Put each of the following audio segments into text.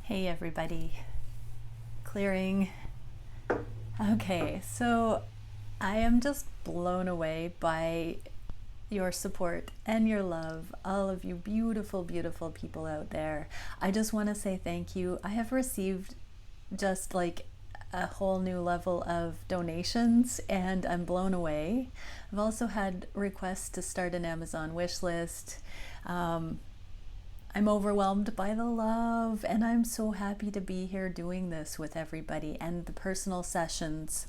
Hey everybody, clearing. Okay, so I am just blown away by your support and your love, all of you beautiful, beautiful people out there. I just want to say thank you. I have received just like a whole new level of donations and I'm blown away. I've also had requests to start an Amazon wish list. I'm overwhelmed by the love, and I'm so happy to be here doing this with everybody and the personal sessions.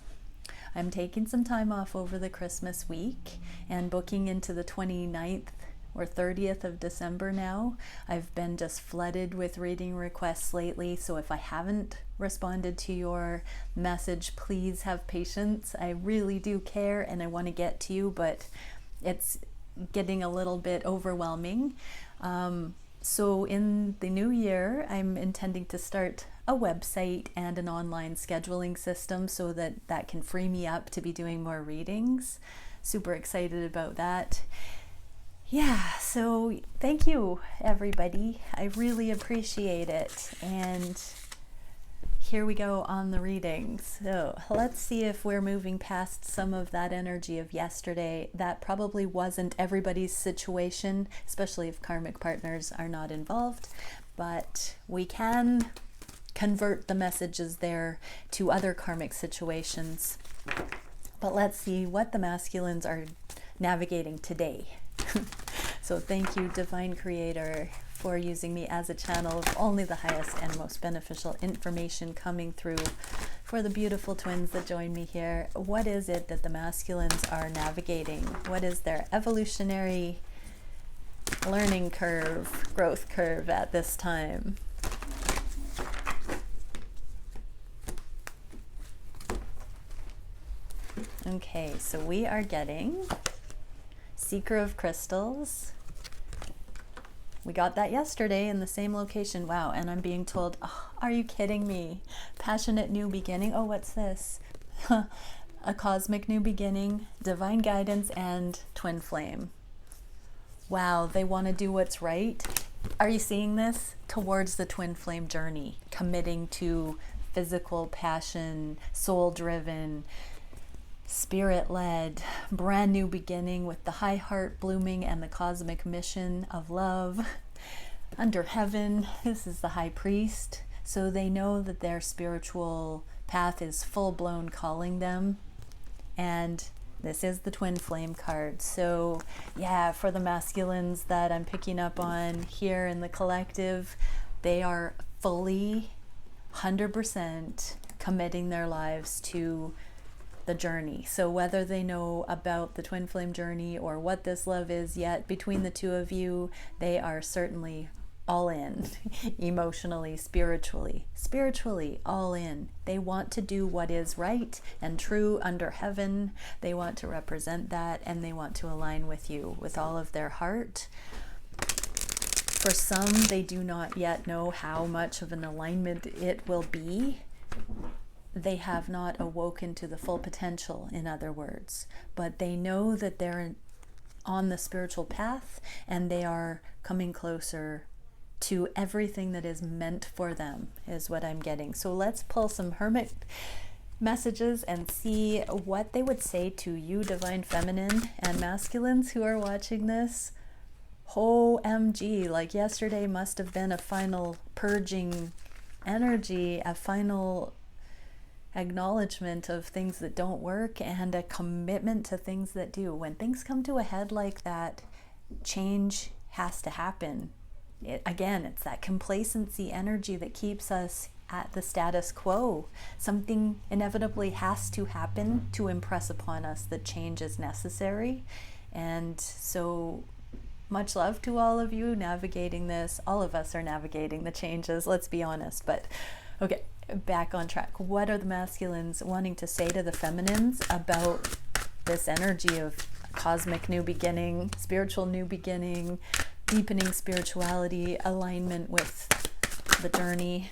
I'm taking some time off over the Christmas week and booking into the 29th or 30th of December now. I've been just flooded with reading requests lately, so if I haven't responded to your message, please have patience. I really do care and I want to get to you, but it's getting a little bit overwhelming. So in the new year, I'm intending to start a website and an online scheduling system so that can free me up to be doing more readings. Super excited about that. Yeah, so thank you, everybody. I really appreciate it. And here we go on the readings. So let's see if we're moving past some of that energy of yesterday. That probably wasn't everybody's situation, especially if karmic partners are not involved, but we can convert the messages there to other karmic situations. But let's see what the masculines are navigating today. So thank you, Divine Creator, for using me as a channel of only the highest and most beneficial information coming through for the beautiful twins that join me here. What is it that the masculines are navigating? What is their evolutionary learning curve, growth curve at this time? Okay, so we are getting Seeker of Crystals. We got that yesterday in the same location. Wow, and I'm being told, oh, are you kidding me? Passionate new beginning. Oh, what's this? A cosmic new beginning, divine guidance, and twin flame. Wow, they want to do what's right. Are you seeing this? Towards the twin flame journey, committing to physical passion, soul-driven, spirit-led, brand new beginning with the high heart blooming and the cosmic mission of love. Under heaven, this is the high priest, so they know that their spiritual path is full-blown calling them. And this is the twin flame card. So yeah, for the masculines that I'm picking up on here in the collective, they are fully 100% committing their lives to the journey. So whether they know about the twin flame journey or what this love is yet, between the two of you, they are certainly all in. Emotionally, spiritually all in. They want to do what is right and true under heaven. They want to represent that, and they want to align with you with all of their heart. For some, they do not yet know how much of an alignment it will be. They have not awoken to the full potential, in other words, but they know that they're on the spiritual path and they are coming closer to everything that is meant for them, is what I'm getting. So let's pull some Hermit messages and see what they would say to you, Divine Feminine and masculines who are watching this. OMG, like yesterday must have been a final purging energy, a final acknowledgement of things that don't work and a commitment to things that do. When things come to a head like that, change has to happen. Again, it's that complacency energy that keeps us at the status quo. Something inevitably has to happen to impress upon us that change is necessary. And so much love to all of you navigating this. All of us are navigating the changes, let's be honest. But okay, back on track. What are the masculines wanting to say to the feminines about this energy of cosmic new beginning, spiritual new beginning, deepening spirituality, alignment with the journey?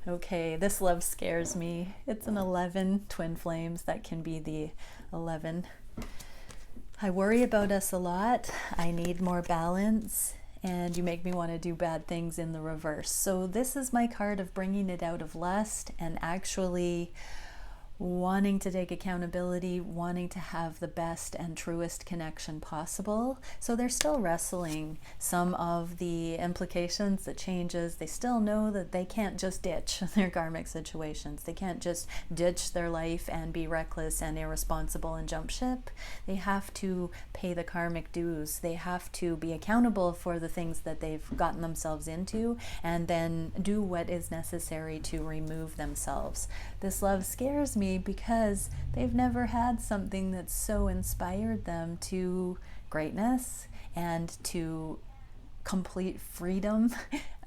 Okay, this love scares me. It's an 11, twin flames. That can be the 11. I worry about us a lot. I need more balance. and you make me want to do bad things in the reverse. So this is my card of bringing it out of lust and actually wanting to take accountability, wanting to have the best and truest connection possible. So they're still wrestling some of the implications, the changes. They still know that they can't just ditch their karmic situations. They can't just ditch their life and be reckless and irresponsible and jump ship. They have to pay the karmic dues. They have to be accountable for the things that they've gotten themselves into, and then do what is necessary to remove themselves. This love scares me because they've never had something that so inspired them to greatness and to complete freedom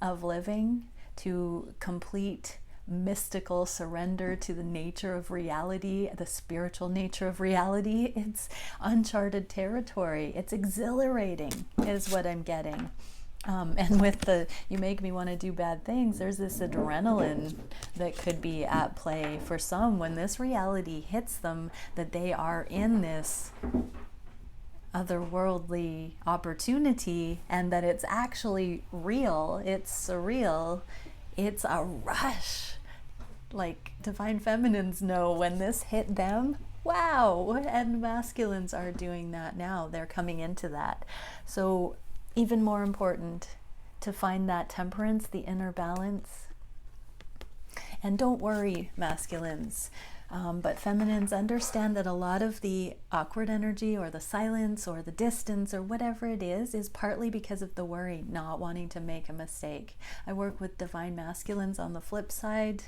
of living, to complete mystical surrender to the nature of reality, the spiritual nature of reality. It's uncharted territory. It's exhilarating is what I'm getting. And with the you make me want to do bad things, there's this adrenaline that could be at play for some when this reality hits them, that they are in this otherworldly opportunity and that it's actually real, it's surreal, it's a rush. Like divine feminines know when this hit them, wow, and masculines are doing that now. They're coming into that. So even more important to find that temperance, the inner balance. And don't worry, masculines, but feminines, understand that a lot of the awkward energy or the silence or the distance or whatever it is partly because of the worry, not wanting to make a mistake. I work with divine masculines on the flip side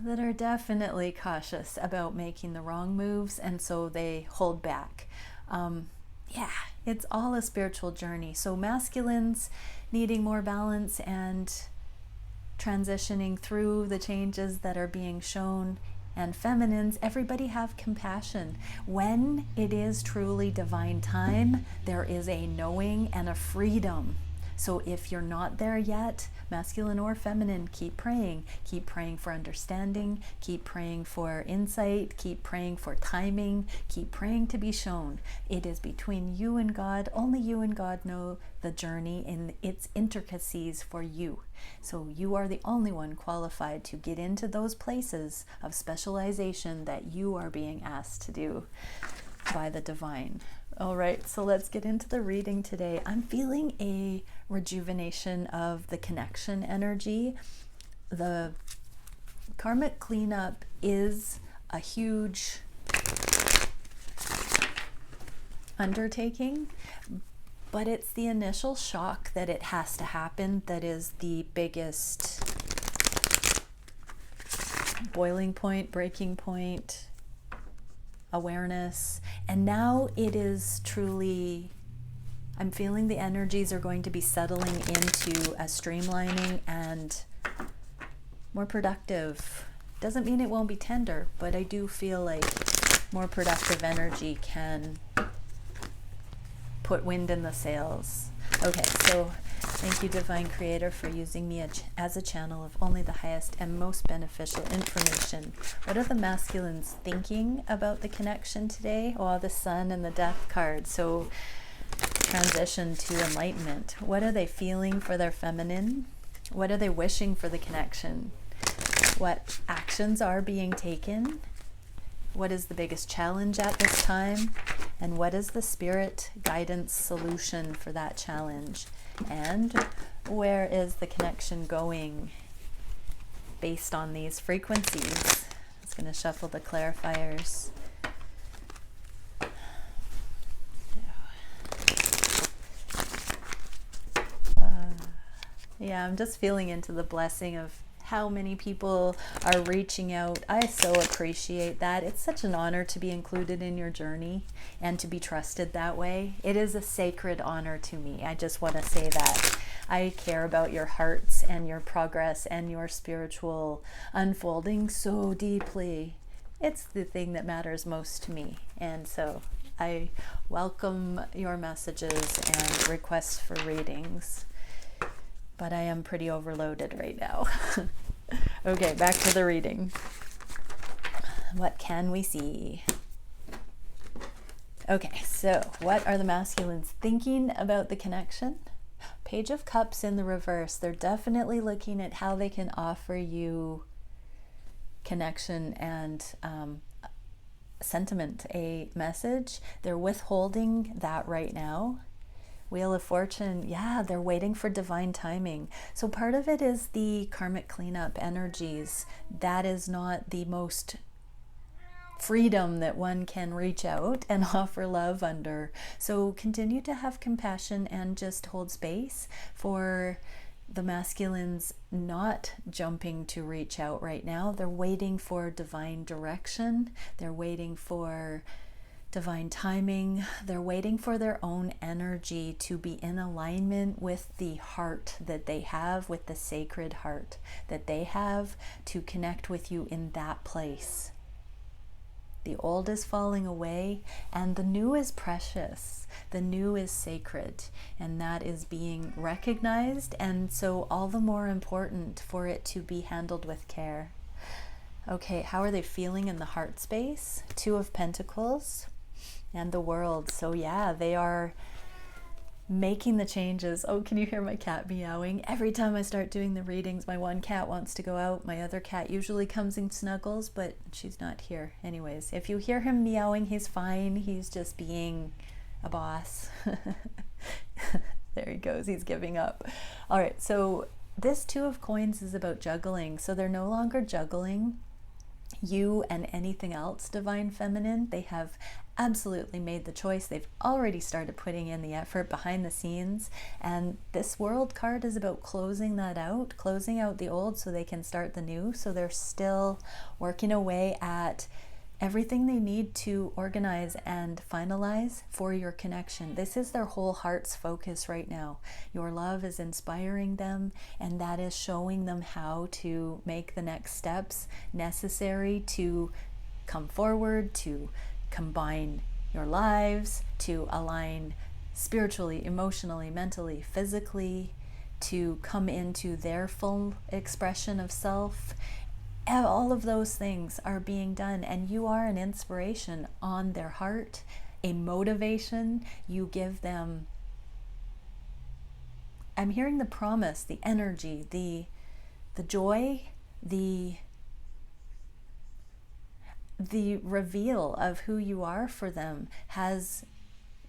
that are definitely cautious about making the wrong moves, and so they hold back. Yeah, it's all a spiritual journey. So masculines needing more balance and transitioning through the changes that are being shown, and feminines, everybody have compassion. When it is truly divine time, there is a knowing and a freedom. So if you're not there yet, masculine or feminine, keep praying for understanding, keep praying for insight, keep praying for timing, keep praying to be shown. It is between you and God. Only you and God know the journey in its intricacies for you. So you are the only one qualified to get into those places of specialization that you are being asked to do by the divine. All right, so let's get into the reading today. I'm feeling a rejuvenation of the connection energy. The karmic cleanup is a huge undertaking, but it's the initial shock that it has to happen that is the biggest boiling point, breaking point, awareness. And now it is truly, I'm feeling the energies are going to be settling into a streamlining and more productive. Doesn't mean it won't be tender, but I do feel like more productive energy can put wind in the sails. Okay, so thank you, Divine Creator, for using me as a channel of only the highest and most beneficial information. What are the masculines thinking about the connection today? Oh, the Sun and the Death card. So transition to enlightenment. What are they feeling for their feminine? What are they wishing for the connection? What actions are being taken? What is the biggest challenge at this time? And what is the spirit guidance solution for that challenge? And where is the connection going based on these frequencies? I'm just going to shuffle the clarifiers. Yeah, I'm just feeling into the blessing of how many people are reaching out. I so appreciate that. It's such an honor to be included in your journey and to be trusted that way. It is a sacred honor to me. I just want to say that. I care about your hearts and your progress and your spiritual unfolding so deeply. It's the thing that matters most to me. And so I welcome your messages and requests for readings. But I am pretty overloaded right now. Okay, back to the reading. What can we see? Okay, so what are the masculines thinking about the connection? Page of Cups in the reverse. They're definitely looking at how they can offer you connection and sentiment, a message. They're withholding that right now. Wheel of Fortune, yeah, they're waiting for divine timing. So part of it is the karmic cleanup energies. That is not the most freedom that one can reach out and offer love under. So continue to have compassion and just hold space for the masculines not jumping to reach out right now. They're waiting for divine direction. They're waiting for divine timing. They're waiting for their own energy to be in alignment with the heart that they have, with the sacred heart that they have, to connect with you in that place. The old is falling away and the new is precious. The new is sacred, and that is being recognized, and so all the more important for it to be handled with care. Okay, how are they feeling in the heart space? Two of Pentacles and the World. So yeah, they are making the changes. Oh, can you hear my cat meowing? Every time I start doing the readings, my one cat wants to go out. My other cat usually comes and snuggles, but she's not here. Anyways, if you hear him meowing, he's fine. He's just being a boss. There he goes. He's giving up. All right, so this Two of Coins is about juggling. So they're no longer juggling you and anything else, divine feminine. They have absolutely made the choice. They've already started putting in the effort behind the scenes, and this World card is about closing that out, closing out the old so they can start the new. So they're still working away at everything they need to organize and finalize for your connection. This is their whole heart's focus right now. Your love is inspiring them, and that is showing them how to make the next steps necessary to come forward, to combine your lives, to align spiritually, emotionally, mentally, physically, to come into their full expression of self. All of those things are being done, and you are an inspiration on their heart, a motivation. You give them, I'm hearing the promise, the energy, the joy, the reveal of who you are for them has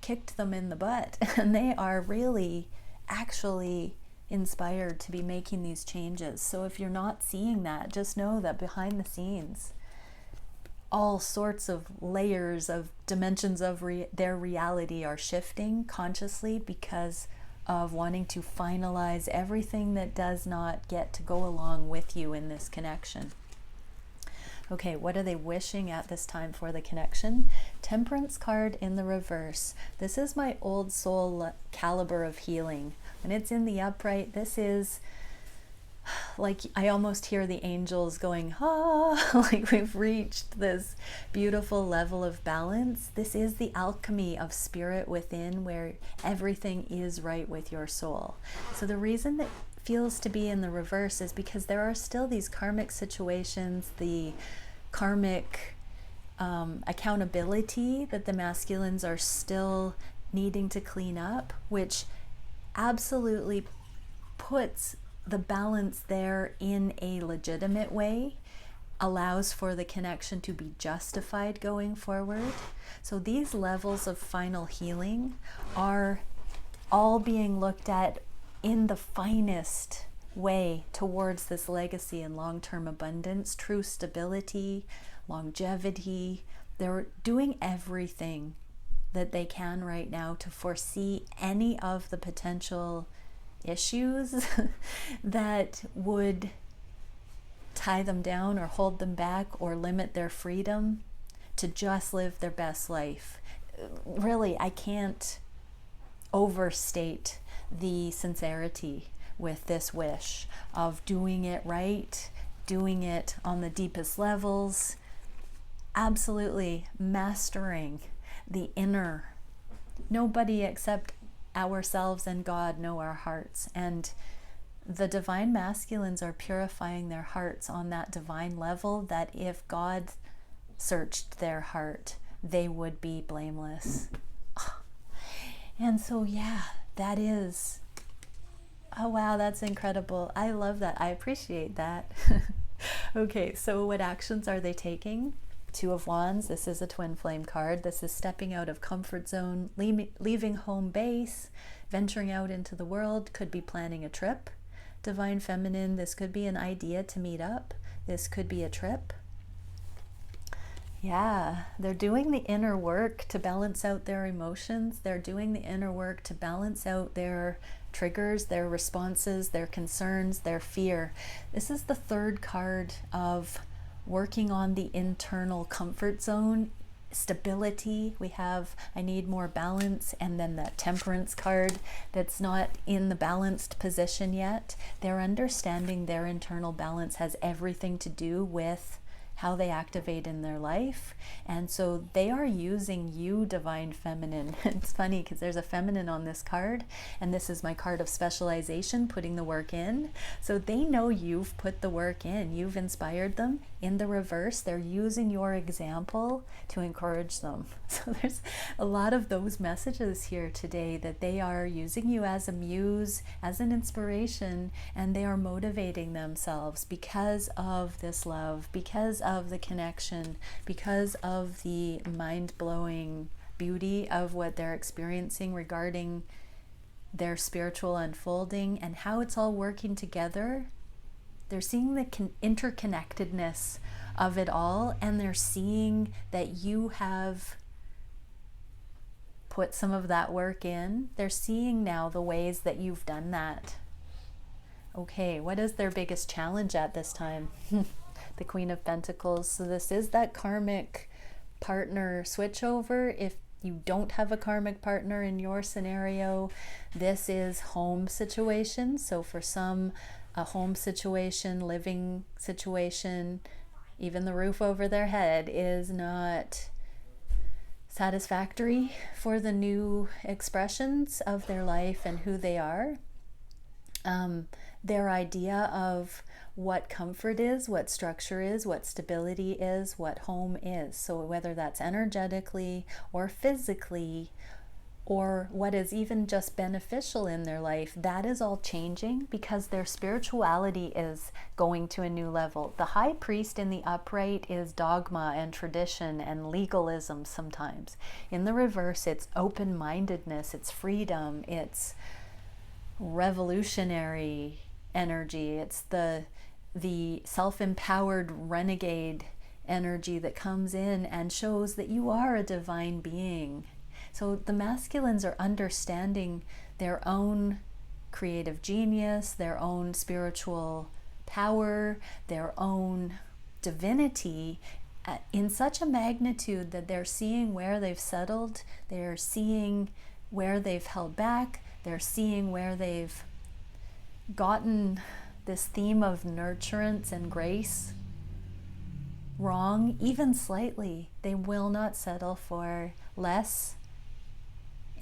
kicked them in the butt, and they are really actually inspired to be making these changes. So if you're not seeing that, just know that behind the scenes, all sorts of layers of dimensions of their reality are shifting consciously because of wanting to finalize everything that does not get to go along with you in this connection. Okay, what are they wishing at this time for the connection? Temperance card in the reverse. This is my old soul caliber of healing. When it's in the upright, this is like, I almost hear the angels going, ah, like we've reached this beautiful level of balance. This is the alchemy of spirit within, where everything is right with your soul. So the reason that feels to be in the reverse is because there are still these karmic situations, the karmic accountability that the masculines are still needing to clean up, which absolutely puts the balance there in a legitimate way, allows for the connection to be justified going forward. So these levels of final healing are all being looked at in the finest way towards this legacy and long-term abundance, true stability, longevity. They're doing everything that they can right now to foresee any of the potential issues that would tie them down or hold them back or limit their freedom to just live their best life. Really, I can't overstate the sincerity with this wish of doing it right, doing it on the deepest levels, absolutely mastering the inner. Nobody except ourselves and God know our hearts, and the divine masculines are purifying their hearts on that divine level, that if God searched their heart, they would be blameless. And so, yeah, that is, oh wow, that's incredible. I love that. I appreciate that. Okay, so what actions are they taking? Two of Wands. This is a twin flame card. This is stepping out of comfort zone, leaving home base, venturing out into the world. Could be planning a trip. Divine Feminine, this could be an idea to meet up. This could be a trip. Yeah, they're doing the inner work to balance out their emotions. They're doing the inner work to balance out their triggers, their responses, their concerns, their fear. This is the third card of working on the internal comfort zone, stability. We have, I need more balance, and then that Temperance card that's not in the balanced position yet. They're understanding their internal balance has everything to do with how they activate in their life. And so they are using you, Divine Feminine. It's funny because there's a feminine on this card, and this is my card of specialization, putting the work in. So they know you've put the work in, you've inspired them. In the reverse, they're using your example to encourage them. So there's a lot of those messages here today, that they are using you as a muse, as an inspiration, and they are motivating themselves because of this love, because of the connection, because of the mind-blowing beauty of what they're experiencing regarding their spiritual unfolding and how it's all working together. They're seeing the interconnectedness of it all, and they're seeing that you have put some of that work in. They're seeing now the ways that you've done that. Okay, what is their biggest challenge at this time? The Queen of Pentacles. So this is that karmic partner switchover. If you don't have a karmic partner in your scenario, this is home situation. So for some, a home situation, living situation, even the roof over their head is not satisfactory for the new expressions of their life and who they are. Their idea of what comfort is, what structure is, what stability is, what home is. So whether that's energetically or physically, or what is even just beneficial in their life, that is all changing because their spirituality is going to a new level. The High Priest in the upright is dogma and tradition and legalism sometimes. In the reverse, it's open-mindedness, it's freedom, it's revolutionary energy, it's the self-empowered renegade energy that comes in and shows that you are a divine being. So the masculines are understanding their own creative genius, their own spiritual power, their own divinity in such a magnitude that they're seeing where they've settled, they're seeing where they've held back, they're seeing where they've gotten this theme of nurturance and grace wrong, even slightly. They will not settle for less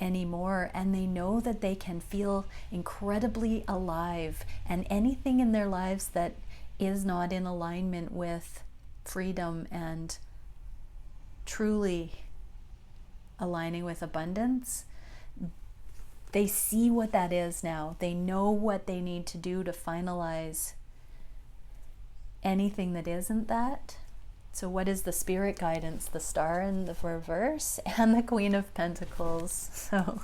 anymore, and they know that they can feel incredibly alive, and anything in their lives that is not in alignment with freedom and truly aligning with abundance, they see what that is now. They know what they need to do to finalize anything that isn't that. So what is the spirit guidance? The Star in the reverse and the Queen of Pentacles. So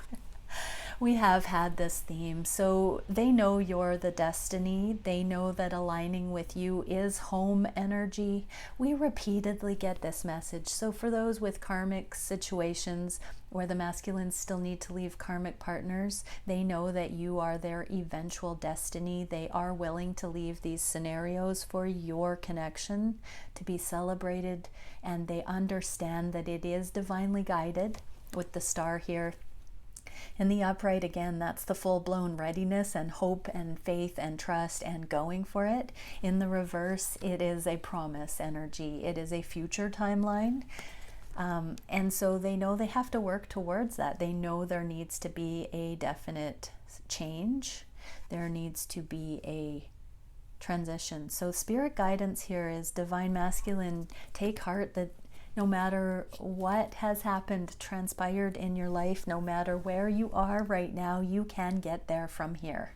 we have had this theme. So they know you're the destiny. They know that aligning with you is home energy. We repeatedly get this message. So for those with karmic situations where the masculines still need to leave karmic partners, they know that you are their eventual destiny. They are willing to leave these scenarios for your connection to be celebrated, and they understand that it is divinely guided with the Star here. In the upright, again, that's the full-blown readiness and hope and faith and trust and going for it. In the reverse, it is a promise energy. It is a future timeline. And so they know they have to work towards that. They know there needs to be a definite change. There needs to be a transition. So spirit guidance here is divine masculine. Take heart that No matter what has happened, transpired in your life, no matter where you are right now, you can get there from here.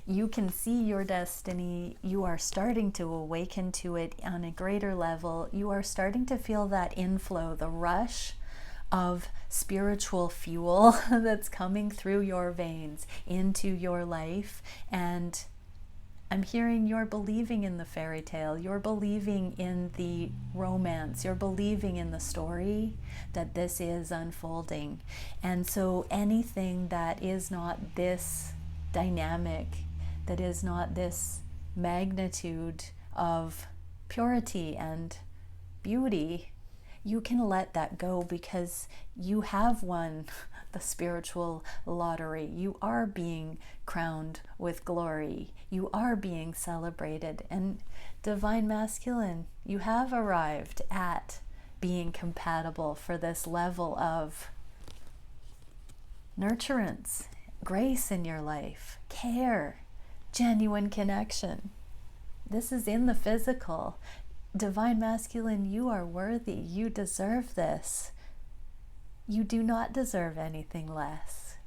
You can see your destiny. You are starting to awaken to it on a greater level. You are starting to feel that inflow, the rush of spiritual fuel that's coming through your veins into your life. And I'm hearing you're believing in the fairy tale, you're believing in the romance, you're believing in the story that this is unfolding. And so anything that is not this dynamic, that is not this magnitude of purity and beauty, you can let that go, because you have won the spiritual lottery. You are being crowned with glory. You are being celebrated. And Divine Masculine, you have arrived at being compatible for this level of nurturance, grace in your life, care, genuine connection. This is in the physical. Divine Masculine, you are worthy. You deserve this. You do not deserve anything less.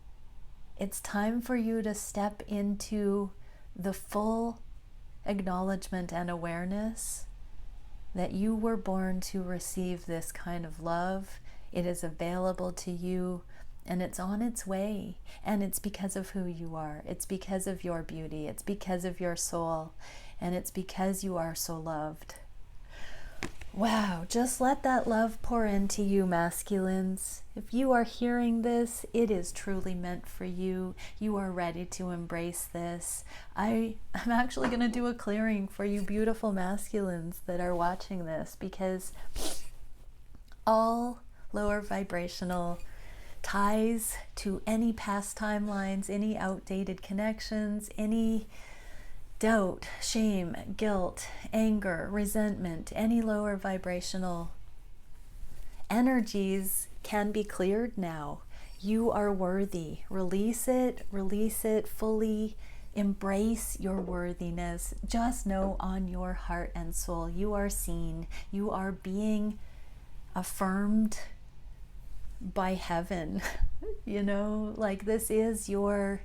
It's time for you to step into the full acknowledgement and awareness that you were born to receive this kind of love. It is available to you, and it's on its way. And it's because of who you are. It's because of your beauty. It's because of your soul. And it's because you are so loved. Wow, just let that love pour into you, masculines. If you are hearing this, it is truly meant for you. You are ready to embrace this. I'm actually going to do a clearing for you beautiful masculines that are watching this, because all lower vibrational ties to any past timelines, any outdated connections, any doubt, shame, guilt, anger, resentment, any lower vibrational energies can be cleared now. You are worthy. Release it fully. Embrace your worthiness. Just know on your heart and soul, you are seen. You are being affirmed by heaven. You know, like, this is your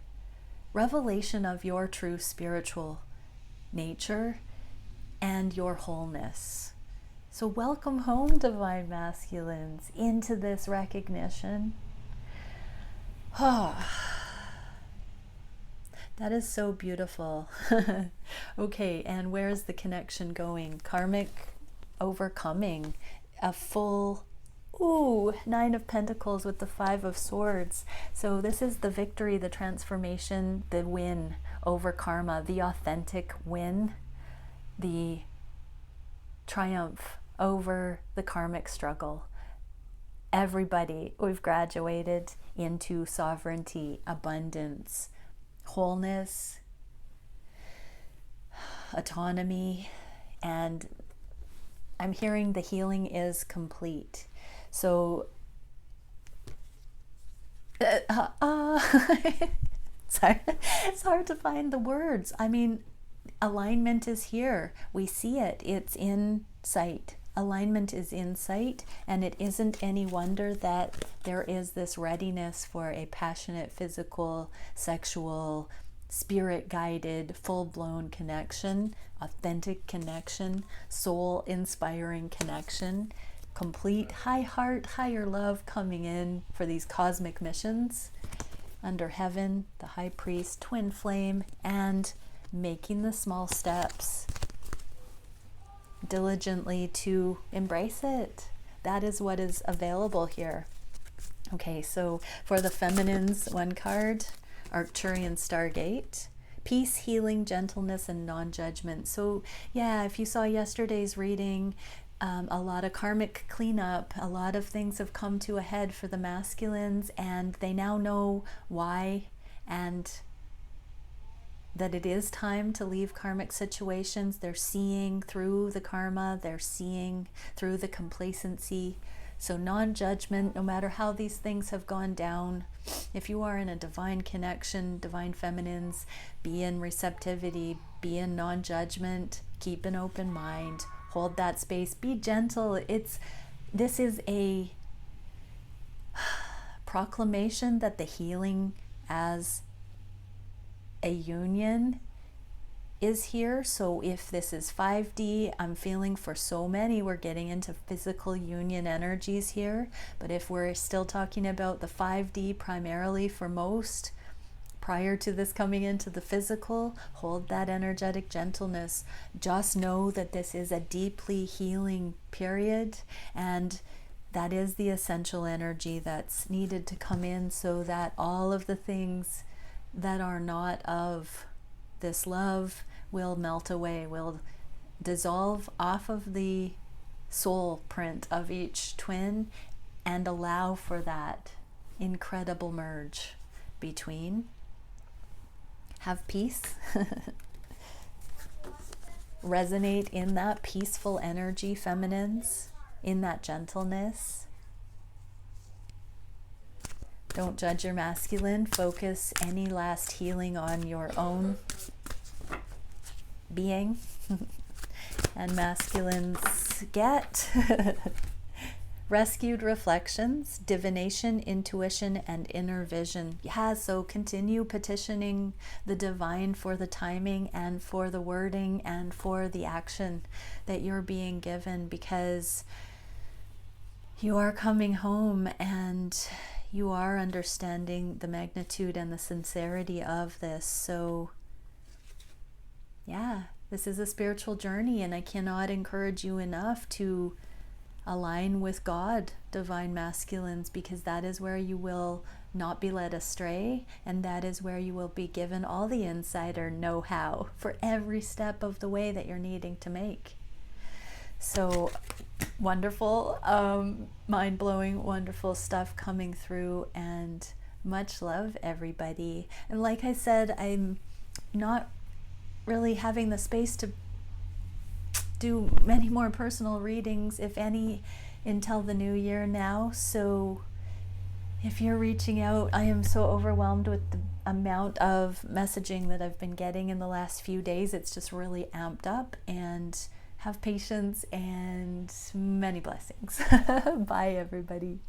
revelation of your true spiritual nature and your wholeness. So welcome home, Divine Masculines, into this recognition. That is so beautiful. Okay, and where's the connection going? Karmic overcoming, a full Nine of Pentacles with the Five of Swords. So this is the victory, the transformation, the win over karma, the authentic win, the triumph over the karmic struggle. Everybody, we've graduated into sovereignty, abundance, wholeness, autonomy, and I'm hearing the healing is complete. So, sorry, it's hard to find the words. I mean, alignment is here. We see it. It's in sight. Alignment is in sight, and it isn't any wonder that there is this readiness for a passionate, physical, sexual, spirit-guided, full-blown connection, authentic connection, soul-inspiring connection, complete high heart, higher love coming in for these cosmic missions under heaven, the high priest, twin flame, and making the small steps diligently to embrace it. That is what is available here. Okay, so for the feminines, one card, Arcturian Stargate, peace, healing, gentleness, and non-judgment. So yeah, if you saw yesterday's reading, a lot of karmic cleanup, a lot of things have come to a head for the masculines, and they now know why, and that it is time to leave karmic situations. They're seeing through the karma, they're seeing through the complacency. So non-judgment, no matter how these things have gone down. If you are in a divine connection, divine feminines, be in receptivity, be in non-judgment, keep an open mind, hold that space, be gentle. This is a proclamation that the healing as a union is here. So if this is 5D, I'm feeling for so many we're getting into physical union energies here. But if we're still talking about the 5D primarily for most, prior to this coming into the physical, hold that energetic gentleness. Just know that this is a deeply healing period, and that is the essential energy that's needed to come in, so that all of the things that are not of this love will melt away, will dissolve off of the soul print of each twin, and allow for that incredible merge between. Have peace. Resonate in that peaceful energy, feminines, in that gentleness. Don't judge your masculine. Focus any last healing on your own being. And masculines get rescued reflections, divination, intuition, and inner vision. Yeah, so continue petitioning the divine for the timing and for the wording and for the action that you're being given, because you are coming home and you are understanding the magnitude and the sincerity of this. So yeah, this is a spiritual journey, and I cannot encourage you enough to align with God, divine masculines, because that is where you will not be led astray, and that is where you will be given all the insider know-how for every step of the way that you're needing to make. So wonderful, mind-blowing, wonderful stuff coming through, and much love, everybody. And like I said, I'm not really having the space to do many more personal readings, if any, until the new year now. So if you're reaching out, I am so overwhelmed with the amount of messaging that I've been getting in the last few days. It's just really amped up, and have patience and many blessings. Bye, everybody.